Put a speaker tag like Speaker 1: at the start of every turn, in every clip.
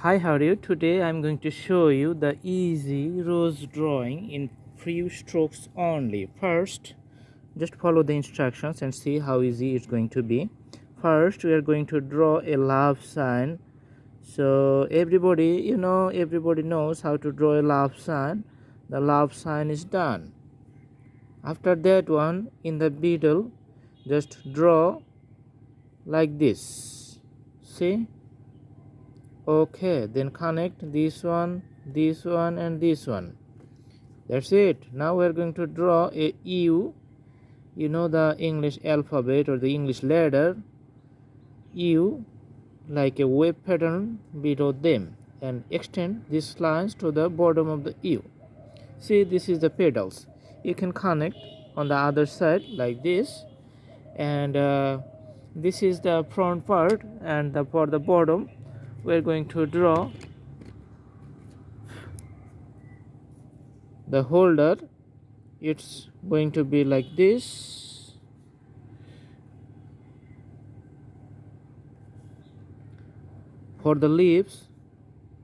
Speaker 1: Hi, how are you? Today I'm going to show you the easy rose drawing in few strokes only. First, just follow the instructions and see how easy it's going to be. First, we are going to draw a love sign. So everybody knows how to draw a love sign. The love sign is done. After that one, in the middle, just draw like this. See? Okay, then connect this one, and this one. That's it. Now we're going to draw a U. You know the English alphabet or the English letter U, like a wave pattern below them, and extend these lines to the bottom of the U. See, this is the petals. You can connect on the other side like this, and this is the front part, and for the bottom we're going to draw the holder. It's going to be like this. For the leaves,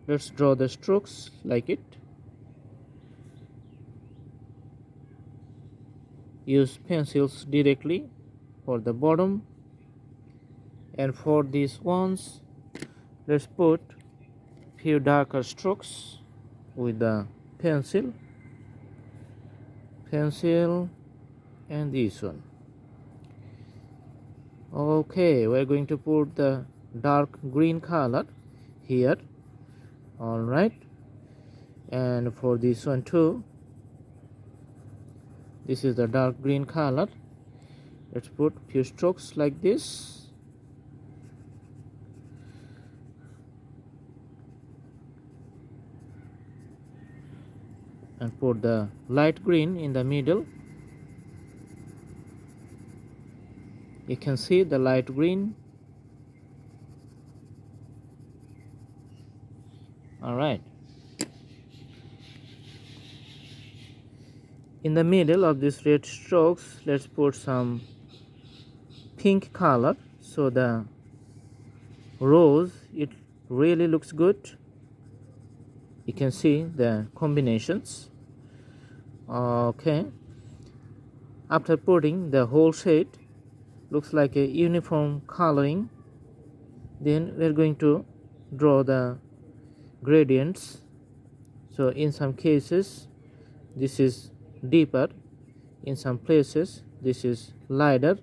Speaker 1: let's draw the strokes like it. Use pencils directly for the bottom, and for these ones, let's put few darker strokes with the pencil, and this one. Okay, we're going to put the dark green color here. All right, and for this one too, this is the dark green color. Let's put few strokes like this. And put the light green in the middle. You can see the light green. All right. In the middle of these red strokes, let's put some pink color, so the rose, it really looks good. You can see the combinations. Okay, after putting the whole shade, looks like a uniform coloring, then we're going to draw the gradients. So in some cases this is deeper, in some places this is lighter.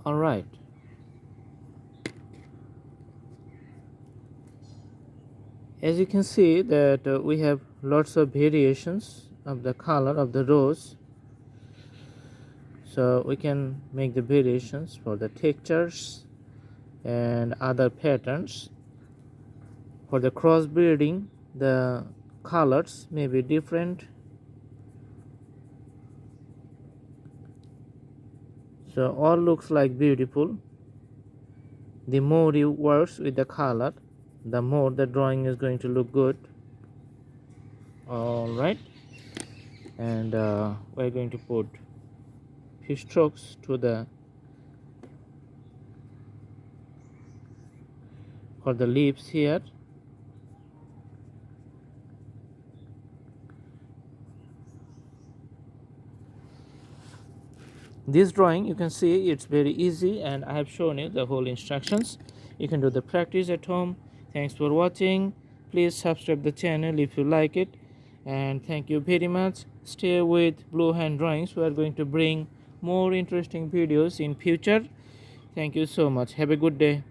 Speaker 1: All right, as you can see that we have lots of variations of the color of the rose, so we can make the variations for the textures and other patterns. For the crossbreeding, the colors may be different, so all looks like beautiful. The more you work with the color, the more the drawing is going to look good. All right, and we're going to put few strokes to the for the leaves here. This drawing, you can see it's very easy, and I have shown you the whole instructions. You can do the practice at home. Thanks for watching. Please subscribe the channel if you like it, and thank you very much. Stay with Blue Hand Drawings. We are going to bring more interesting videos in future. Thank you so much. Have a good day.